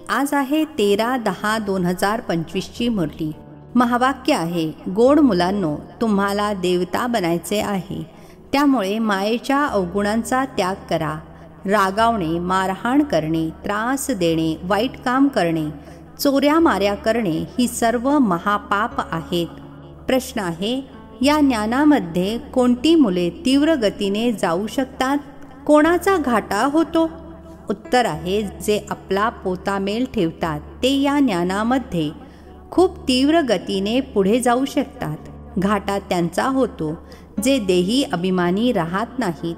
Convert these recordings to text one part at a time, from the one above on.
आज आहे 13/10/2025ची मुरली. महावाक्य आहे, गोड मुलांनो, तुम्हाला देवता बनायचे आहे. त्यामुळे मायेच्या अवगुणांचा त्याग करा. रागावणे, मारहाण करणे, त्रास देणे, वाईट काम करणे, चोऱ्या माऱ्या करणे ही सर्व महापाप आहेत. प्रश्न आहे, या ज्ञानामध्ये कोणती मुले तीव्र गतीने जाऊ शकतात? कोणाचा घाटा होतो? उत्तर आहे, जे आपला पोतामेल ठेवतात ते या ज्ञानामध्ये खूप तीव्र गतीने पुढे जाऊ शकतात. घाटा त्यांचा होतो जे देही अभिमानी राहत नाहीत.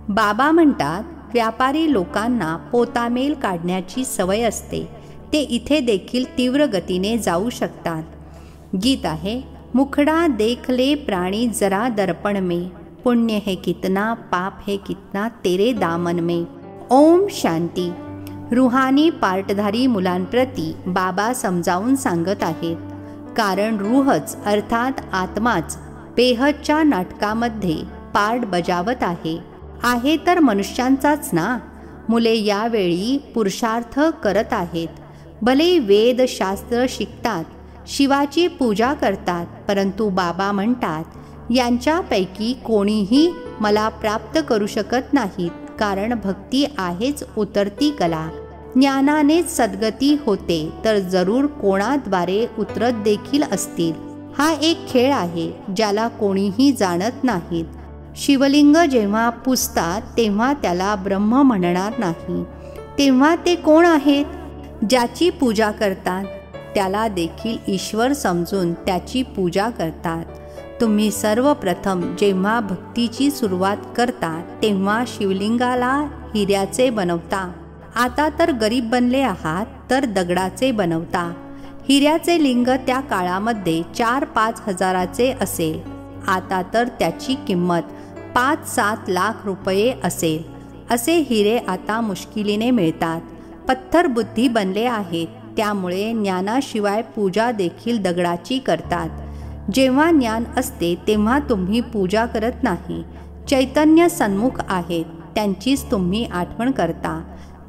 बाबा म्हणतात, व्यापारी लोकांना पोतामेल काढण्याची सवय असते. ते इथे देखील तीव्र गतीने जाऊ शकतात. गीत आहे, मुखडा देख ले प्राणी जरा दर्पण में, पुण्य है कितना पाप है कितना तेरे दामन में. ओम शांती. रूहानी पार्टधारी मुलांप्रती बाबा समजावून सांगत आहेत. कारण रूहच अर्थात आत्माच बेहदच्या नाटकामध्ये पार्ट बजावत आहे तर मनुष्यांचाच ना. मुले यावेळी पुरुषार्थ करत आहेत. भले वेदशास्त्र शिकतात, शिवाची पूजा करतात, परंतु बाबा म्हणतात, यांच्यापैकी कोणीही मला प्राप्त करू शकत नाहीत. कारण भक्ती आहेच उतरती कला. ज्ञानानेच सद्गती होते, तर जरूर कोणाद्वारे उतरत देखील असतील. हा एक खेळ आहे ज्याला कोणीही जाणत नाहीत. शिवलिंग जेव्हा पुजतात तेव्हा त्याला ब्रह्म म्हणणार नाही. तेव्हा ते कोण आहेत? ज्याची पूजा करतात त्याला देखील ईश्वर समजून त्याची पूजा करतात. तुम्ही सर्वप्रथम जेव्हा भक्तीची सुरुवात करता तेव्हा शिवलिंगाला हिऱ्याचे बनवता. आता तर गरीब बनले आहात तर दगडाचे बनवता. हिऱ्याचे लिंग त्या काळामध्ये 4-5 हजाराचे असेल. आता तर त्याची किंमत 5-7 लाख रुपये असेल. असे हिरे आता मुश्किलीने मिळतात. पत्थर बुद्धी बनले आहेत, त्यामुळे ज्ञानाशिवाय पूजा देखील दगडाची करतात. जेव्हा ज्ञान असते तेव्हा तुम्ही पूजा करत नाही. चैतन्य सन्मुख आहेत, त्यांचीच तुम्ही आठवण करता.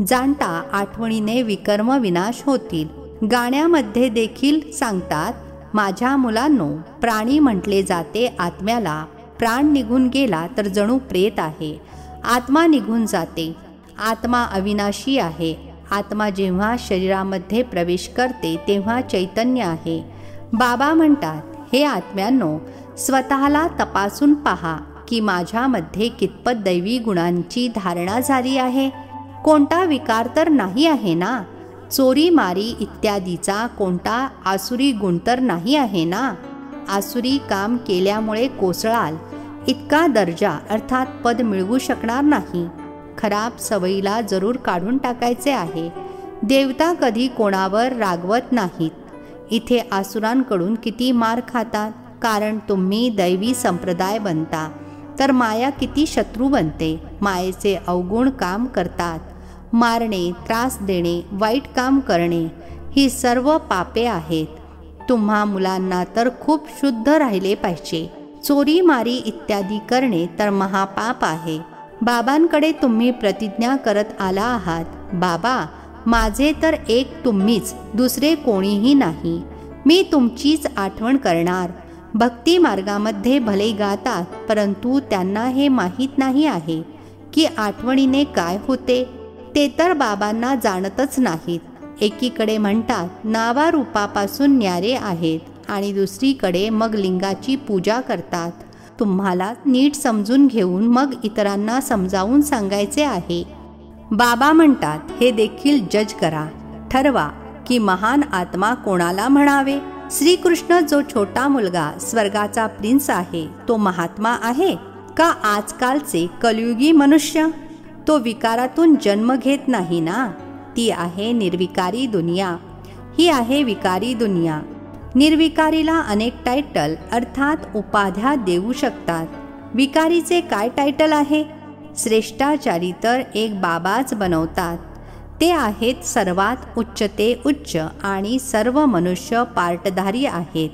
जाणता आठवणीने विकर्म विनाश होतील. गाण्यामध्ये देखील सांगतात, माझ्या मुलांनो, प्राणी म्हटले जाते आत्म्याला. प्राण निघून गेला तर जणू प्रेत आहे. आत्मा निघून जाते. आत्मा अविनाशी आहे. आत्मा जेव्हा शरीरामध्ये प्रवेश करते तेव्हा चैतन्य आहे. बाबा म्हणतात, हे आत्म्यांनो, स्वतःला तपासून पहा की माझ्यामध्ये कितपत दैवी गुणांची धारणा झाली आहे. कोणता विकार तर नाही आहे ना. चोरी मारी इत्यादीचा कोणता आसुरी गुण तर नाही आहे ना. आसुरी काम केल्यामुळे कोसळाल इतका दर्जा अर्थात पद मिळवू शकणार नाही. खराब सवयीला जरूर काढून टाकायचे आहे. देवता कधी कोणावर रागवत नाहीत. इथे आसुरांकडून किती मार खातात, कारण तुम्ही दैवी संप्रदाय बनता. तर माया किती शत्रू बनते. मायेचे अवगुण काम करतात. मारणे, त्रास देणे, वाईट काम करणे ही सर्व पापे आहेत. तुम्हा मुलांना तर खूप शुद्ध राहिले पाहिजे. चोरी मारी इत्यादी करणे तर महापाप आहे. बाबांकडे तुम्ही प्रतिज्ञा करत आला आहात, बाबा, माझे तर एक तुम्हीच, दुसरे कोणीही नाही. मी तुमचीच आठवण करणार. भक्ती मार्गामध्ये भले गातात, परंतु त्यांना हे माहीत नाही आहे की आठवणीने काय होते. ते तर बाबांना जाणतच नाहीत. एकीकडे म्हणतात नावारूपापासून न्यारे आहेत आणि दुसरीकडे मग लिंगाची पूजा करतात. तुम्हाला नीट समजून घेऊन मग इतरांना समजावून सांगायचे आहे. बाबा म्हणतात, हे देखील जज करा. ठरवा की महान आत्मा कोणाला म्हणावे. श्रीकृष्ण जो छोटा मुलगा स्वर्गाचा प्रिन्स आहे तो महात्मा आहे का आजकालचे कलियुगी मनुष्य? तो विकारातून जन्म घेत नाही ना. ती आहे निर्विकारी दुनिया. ही आहे विकारी दुनिया. निर्विकारीला अनेक टायटल अर्थात उपाध्या देऊ शकतात. विकारीचे काय टायटल आहे? श्रेष्ठाचारी तर एक बाबाच बनवतात. ते आहेत सर्वात उच्च ते उच्च आणि सर्व मनुष्य पार्टधारी आहेत.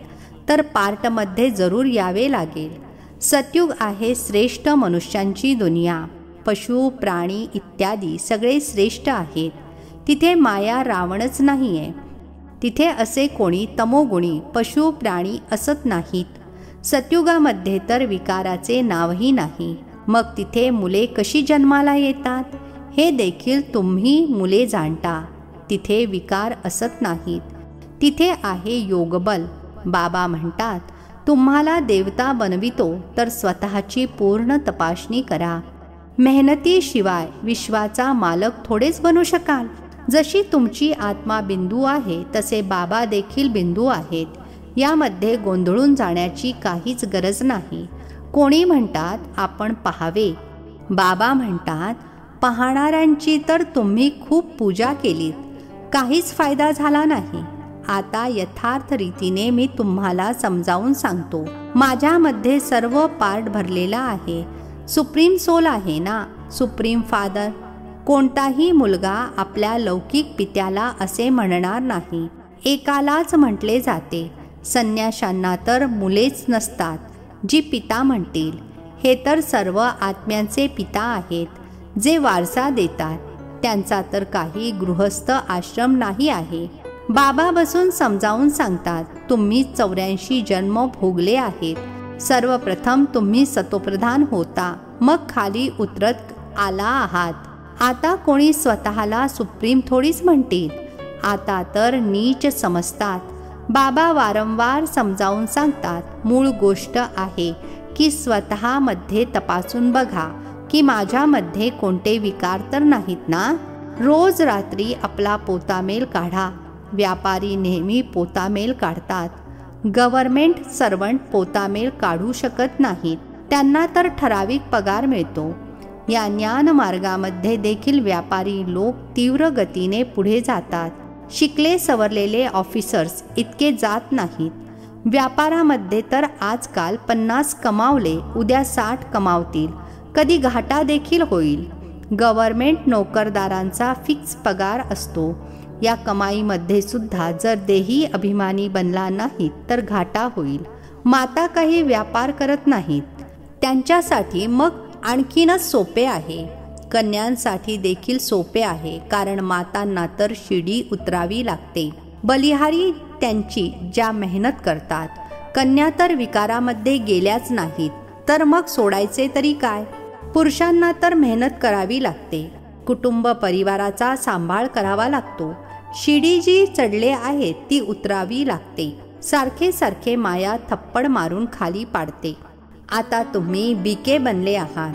तर पार्टमध्ये जरूर यावे लागेल. सतयुग आहे श्रेष्ठ मनुष्यांची दुनिया. पशु प्राणी इत्यादी सगळे श्रेष्ठ आहेत. तिथे माया रावणच नाहीये. तिथे असे कोणी तमोगुणी पशु प्राणी असत नाहीत. सतयुगामध्ये तर विकाराचे नावही नाही. मग तिथे मुले कशी जन्माला येतात हे देखील तुम्ही मुले जाणता. तिथे विकार असत नाहीत. तिथे आहे योगबल. बाबा म्हणतात, तुम्हाला देवता बनवितो तर स्वतःची पूर्ण तपासणी करा. मेहनतीशिवाय विश्वाचा मालक थोडेच बनू शकाल. जशी तुमची आत्मा बिंदू आहे तसे बाबा देखील बिंदू आहेत. यामध्ये गोंधळून जाण्याची काहीच गरज नाही. कोणी म्हणतात आपण पाहावे. बाबा म्हणतात, पाहणाऱ्यांची तर तुम्ही खूप पूजा केलीत, काहीच फायदा झाला नाही. आता यथार्थ रीतीने मी तुम्हाला समजावून सांगतो. माझ्यामध्ये सर्व पार्ट भरलेला आहे. सुप्रीम सोल आहे ना, सुप्रीम फादर. कोणताही मुलगा आपल्या लौकिक पित्याला असे म्हणणार नाही. एकालाच म्हटले जाते. संन्याशांना तर मुलेच नसतात जी पिता म्हणतील. हे तर सर्व आत्म्यांचे पिता आहेत जे वारसा देतात. त्यांचा तर काही गृहस्थ आश्रम नाही आहे. बाबा बसून समजावून सांगतात, तुम्ही 84 जन्म भोगले आहेत. सर्वप्रथम तुम्ही सतोप्रधान होता, मग खाली उतरत आला आहात. आता कोणी स्वतःला सुप्रीम थोडीच म्हणतील. आता तर नीच समजतात. बाबा वारंवार समजावून सांगतात, मूळ गोष्ट आहे की स्वतःमध्ये तपासून बघा की माझ्यामध्ये कोणते विकार तर नाहीत ना. रोज रात्री आपला पोतामेल काढा. व्यापारी नेहमी पोतामेल काढतात. गव्हर्नमेंट सर्वंट पोतामेल काढू शकत नाहीत. त्यांना तर ठराविक पगार मिळतो. या ज्ञान मार्गामध्ये देखील व्यापारी लोक तीव्र गतीने पुढे जातात. शिकले सवरलेले ऑफिसर्स इतके जात नाहीत. व्यापारामध्ये तर आजकाल 50 कमावले उद्या 60 कमावतील. कधी घाटा देखील होईल. गव्हर्नमेंट नोकरदारांचा फिक्स पगार असतो. या कमाईमध्ये सुद्धा जर देही अभिमानी बनला नाहीत तर घाटा होईल. माता काही व्यापार करत नाहीत. त्यांच्यासाठी मग आणखीनच सोपे आहे. कन्यांसाठी देखील सोपे आहे, कारण मातांना तर शिडी उतरावी लागते. बलिहारी त्यांची ज्या मेहनत करतात. कन्या तर विकारामध्ये गेल्याच नाहीत, तर मग सोडायचे तरी काय. पुरुषांना तर मेहनत करावी लागते. कुटुंब परिवाराचा सांभाळ करावा लागतो. शिडी जी चढले आहे ती उतरावी लागते. सारखे सारखे माया थप्पड मारून खाली पाडते. आता तुम्ही बीके बनले आहात.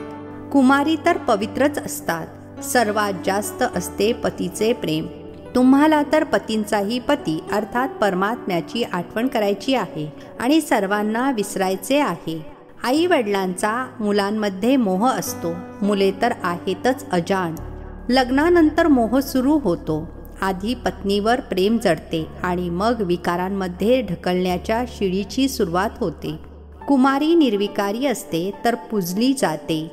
कुमारी तर पवित्रच असतात. सर्वात जास्त असते पतीचे प्रेम. तुम्हाला तर पतींचाही पती अर्थात परमात्म्याची आठवण करायची आहे आणि सर्वांना विसरायचे आहे. आई वडिलांचा मुलांमध्ये मोह असतो. मुले तर आहेतच अजाण. लग्नानंतर मोह सुरू होतो. आधी पत्नीवर प्रेम जडते आणि मग विकारांमध्ये ढकलण्याच्या शिडीची सुरुवात होते. कुमारी निर्विकारी असते तर पूजली जाते.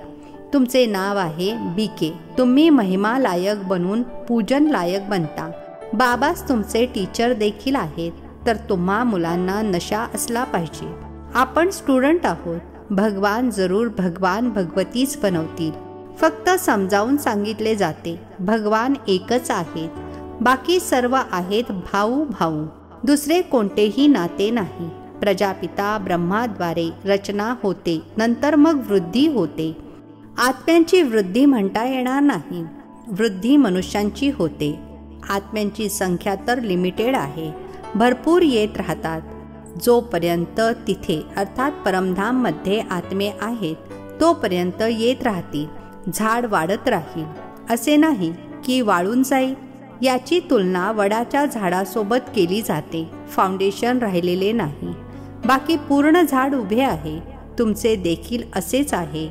तुमचे नाव आहे बीके. तुम्ही महिमा लायक बनून पूजन लायक बनता. बाबाच तुमचे टीचर देखील आहेत. तर तुम्हा मुलांना नशा असला पाहिजे. आपण स्टुडंट आहोत. भगवान जरूर भगवान भगवतीच बनवतील. फक्त समजावून सांगितले जाते, भगवान एकच आहेत. बाकी सर्व आहेत भाऊ भाऊ. दुसरे कोणतेही नाते नाही. प्रजापिता ब्रह्माद्वारे रचना होते, नंतर मग वृद्धी होते. आत्म्यांची वृद्धी म्हणता येणार नाही. वृद्धी मनुष्यांची होते. आत्म्यांची संख्या तर लिमिटेड आहे. भरपूर येत राहतात. जोपर्यंत तिथे अर्थात परमधाममध्ये आत्मे आहेत तोपर्यंत येत राहतील. झाड वाढत राहील. असे नाही की वाळून जाईल. याची तुलना वडाच्या झाडासोबत केली जाते. फाउंडेशन राहिलेले नाही. बाकी पूर्ण झाड उभे आहे. तुमचे देखील असेच आहे.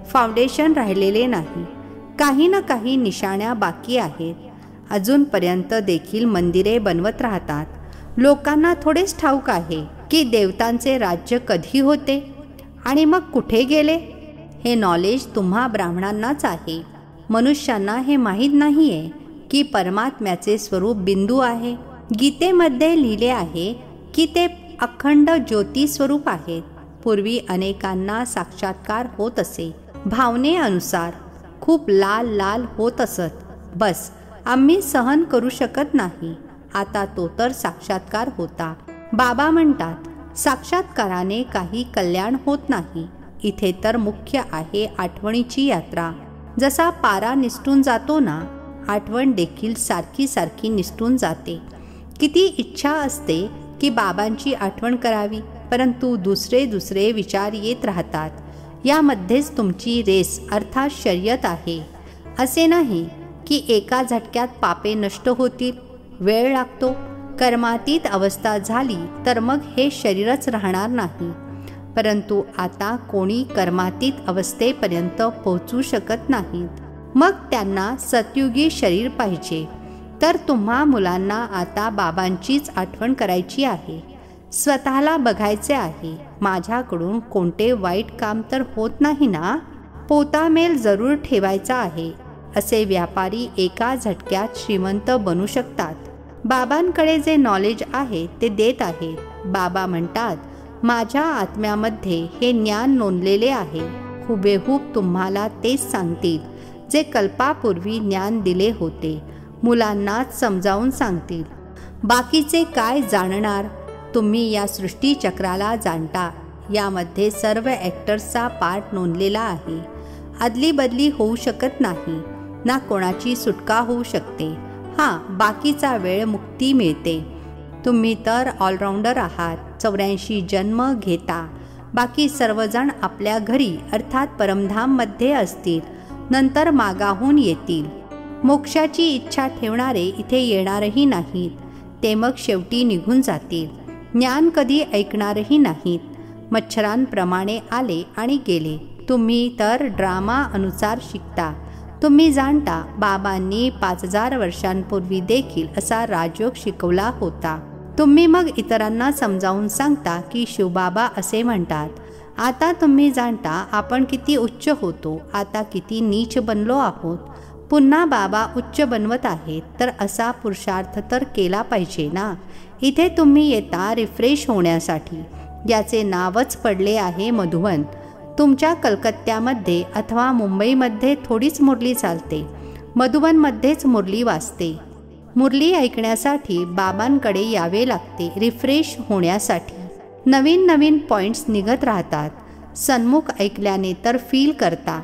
फाउंडेशन राहिलेले नाही. काही ना काही निशाण्या बाकी आहेत. अजूनपर्यंत देखील मंदिरे बनवत राहतात. लोकांना थोडेच ठाऊक आहे की देवतांचे राज्य कधी होते आणि मग कुठे गेले. हे नॉलेज तुम्हा ब्राह्मणांनाच आहे. मनुष्यांना हे माहीत नाहीये की परमात्म्याचे स्वरूप बिंदू आहे. गीतेमध्ये लिहिले आहे की ते अखंड ज्योती स्वरूप आहेत. पूर्वी अनेकांना साक्षात्कार होत असे. भावनेनुसार खूप लाल लाल होत असत. बस आम्ही सहन करू शकत नाही. आता तो तर साक्षात्कार होता. बाबा म्हणतात साक्षात्काराने काही कल्याण होत नाही. इथे तर मुख्य आहे आठवणीची यात्रा. जसा पारा निसटून जातो ना, आठवण देखील सारखी सारखी निसटून जाते. किती इच्छा असते की बाबांची आठवण करावी, परंतु दुसरे दुसरे विचार येत राहतात. यामध्येच तुमची रेस अर्थात शर्यत आहे. असे नाही की एका झटक्यात पापे नष्ट होतील, वेळ लागतो. कर्मातीत अवस्था झाली तर मग हे शरीरच राहणार नाही. परंतु आता कोणी कर्मातीत अवस्थेपर्यंत पोहोचू शकत नाहीत. मग त्यांना सतयुगी शरीर पाहिजे. तर तुम्हा मुलांना आता बाबांचीच आठवण करायची आहे. स्वतःला बघायचे आहे, माझ्याकडून कोणते वाईट काम तर होत नाही ना. पोतामेल जरूर ठेवायचा आहे. असे व्यापारी एका झटक्यात श्रीमंत बनू शकतात. बाबांकडे जे नॉलेज आहे ते देत आहेत. बाबा म्हणतात माझ्या आत्म्यामध्ये हे ज्ञान नोंदलेले आहे. हुबेहूब तुम्हाला तेच सांगतील जे कल्पापूर्वी ज्ञान दिले होते. मुलांनाच समजावून सांगतील. बाकीचे काय जाणणार. तुम्ही या सृष्टीचक्राला जाणता. यामध्ये सर्व ॲक्टर्सचा पार्ट नोंदलेला आहे. अदली बदली होऊ शकत नाही ना, कोणाची सुटका होऊ शकते. हां, बाकीचा वेळ मुक्ती मिळते. तुम्ही तर ऑलराऊंडर आहात. 84 जन्म घेता. बाकी सर्वजण आपल्या घरी अर्थात परमधाममध्ये असतील. नंतर मागाहून येतील. मोक्षाची इच्छा ठेवणारे इथे येणारही नाहीत. ते मग शेवटी निघून जातील. ज्ञान कधी ऐकणारही नाहीत. मच्छरांप्रमाणे आले आणि गेले. तुम्ही तर ड्रामा अनुसार शिकता. तुम्ही जाणता बाबांनी 5000 वर्षांपूर्वी देखील असा राजयोग शिकवला होता. तुम्ही मग इतरांना समजावून सांगता की शिवबाबा असे म्हणतात. आता तुम्ही जाणता आपण किती उच्च होतो, आता किती नीच बनलो आहोत. पुन्हा बाबा उच्च बनवत आहेत, तर असा पुरुषार्थ तर केला पाहिजे ना. इथे तुम्ही येता रिफ्रेश होण्यासाठी. याचे नावच पडले आहे मधुवन. तुमच्या कलकत्त्यामध्ये अथवा मुंबईमध्ये थोडीच मुरली चालते. मधुबनमध्येच मुरली वाजते. मुरली ऐकण्यासाठी बाबांकडे यावे लागते. रिफ्रेश होण्यासाठी नवीन नवीन पॉईंट्स निघत राहतात. सन्मुख ऐकल्याने तर फील करता.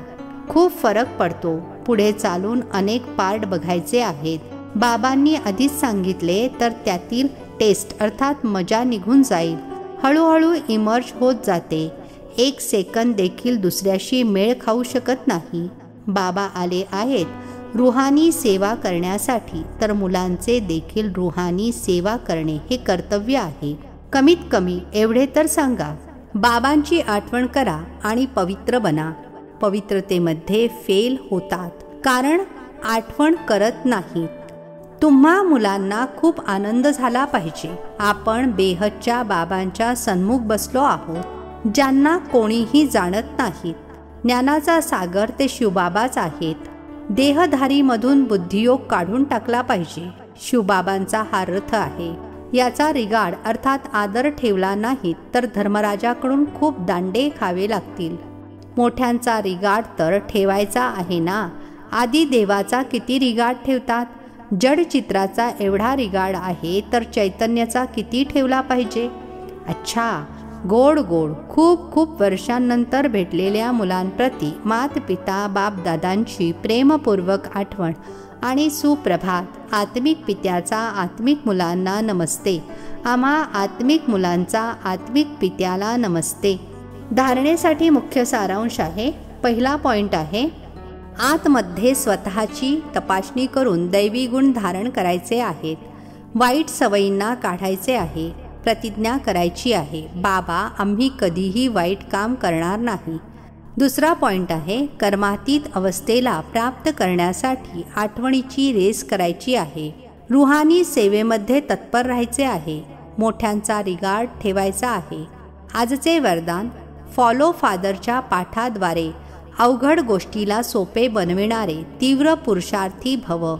खूप फरक पडतो. पुढे चालून अनेक पार्ट बघायचे आहेत. बाबांनी आधीच सांगितले तर त्यातील टेस्ट अर्थात मजा निघून जाईल. हळूहळू इमर्ज होत जाते. एक सेकंद देखील दुसऱ्याशी मेळ खाऊ शकत नाही. बाबा आले आहेत रुहानी सेवा करण्यासाठी, तर मुलांचे देखील रुहानी सेवा करणे हे कर्तव्य आहे. कमीत कमी एवढे तर सांगा. बाबांची आठवण करा आणि पवित्र बना. पवित्रतेमध्ये फेल होतात, कारण आठवण करत नाहीत. तुम्हा मुलांना खूप आनंद झाला पाहिजे. आपण बेहदच्या बाबांच्या सन्मुख बसलो आहोत, ज्यांना कोणीही जाणत नाहीत. ज्ञानाचा सागर ते शिवबाबाच आहेत. देहधारीमधून बुद्धियोग काढून टाकला पाहिजे. शिवबाबांचा हा रथ आहे. याचा रिगार्ड अर्थात आदर ठेवला नाही तर धर्मराजाकडून खूप दांडे खावे लागतील. मोठ्यांचा रिगार्ड तर ठेवायचा आहे ना. आदी देवाचा किती रिगार्ड ठेवतात. जड चित्राचा एवढा रिगार्ड आहे तर चैतन्याचा किती ठेवला पाहिजे. अच्छा, गोड गोड खूप खूप वर्षांनंतर भेटलेल्या मुलांप्रती मातपिता बापदादांची प्रेमपूर्वक आठवण आणि सुप्रभात. आत्मिक पित्याचा आत्मिक मुलांना नमस्ते. आम्हा आत्मिक मुलांचा आत्मिक पित्याला नमस्ते. धारणेसाठी मुख्य सारांश आहे. पहिला पॉइंट आहे, आतमध्ये स्वतःची तपासणी करून दैवी गुण धारण करायचे आहेत. वाईट सवयींना काढायचे आहे. प्रतिज्ञा करायची आहे, बाबा आम्ही कधीही वाईट काम करणार नाही. दुसरा पॉइंट आहे, कर्मातीत अवस्थेला प्राप्त करण्यासाठी आठवणीची रेस करायची आहे. रुहानी सेवेमध्ये तत्पर राहायचे आहे. मोठ्यांचा रिगार्ड ठेवायचा आहे. आजचे वरदान, फॉलो फादरच्या पाठाद्वारे अवघड गोष्टीला सोपे बनविणारे तीव्र पुरुषार्थी भव.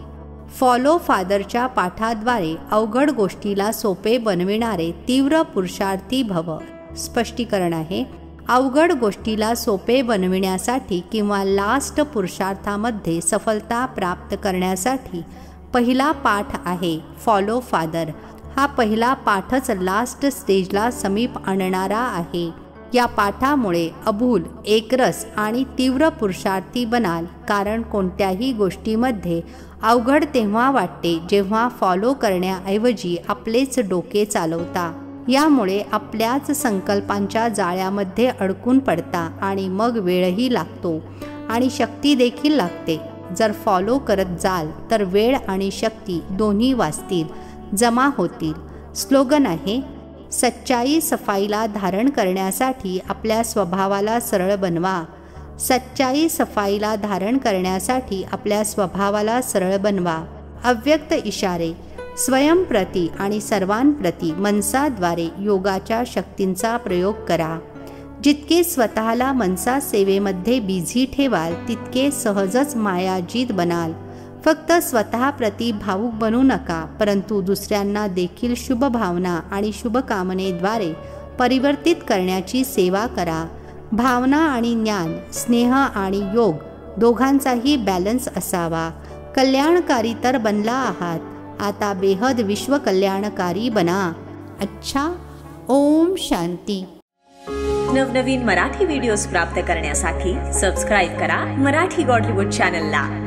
फॉलो फादरच्या पाठाद्वारे अवघड गोष्टीला सोपे बनविणारे तीव्र पुरुषार्थी भव. स्पष्टीकरण आहे, अवघड गोष्टीला सोपे बनविण्यासाठी किंवा लास्ट पुरुषार्थामध्ये सफलता प्राप्त करण्यासाठी पहिला पाठ आहे फॉलो फादर. हा पहिला पाठच लास्ट स्टेजला समीप आणणारा आहे. या पाठामुळे अभूल, एकरस आणि तीव्र पुरुषार्थी बनाल, कारण कोणत्याही गोष्टीमध्ये अवघड तेव्हा वाटते जेव्हा फॉलो करण्याऐवजी आपलेच डोके चालवता. यामुळे आपल्याच संकल्पांच्या जाळ्यामध्ये अडकून पडता आणि मग वेळही लागतो आणि शक्ती देखील लागते. जर फॉलो करत जाल तर वेळ आणि शक्ती दोन्ही वाचतील, जमा होतील. स्लोगन आहे, सच्चाई सफाईला धारण करण्यासाठी आपल्या स्वभावाला सरळ बनवा. सच्चाई सफाईला धारण करण्यासाठी आपल्या स्वभावाला सरळ बनवा. अव्यक्त इशारे, स्वयंप्रती आणि सर्वांप्रती मनसाद्वारे योगाच्या शक्तींचा प्रयोग करा. जितके स्वतःला मनसा सेवेमध्ये बिझी ठेवाल तितके सहजच मायाजीत बनाल. फक्त स्वतःप्रती भावुक बनू नका, परंतु दुसऱ्यांना देखील शुभ भावना आणि शुभकामनेद्वारे परिवर्तित करण्याची सेवा करा. भावना आणि ज्ञान, स्नेह आणि योग दोघांचाही बॅलन्स असावा. कल्याणकारी तर बनला आहात, आता बेहद विश्वकल्याणकारी बना. अच्छा, ओम शांती. नवनवीन मराठी व्हिडिओज प्राप्त करण्यासाठी सबस्क्राईब करा मराठी गॉड रिपोर्ट चॅनलला.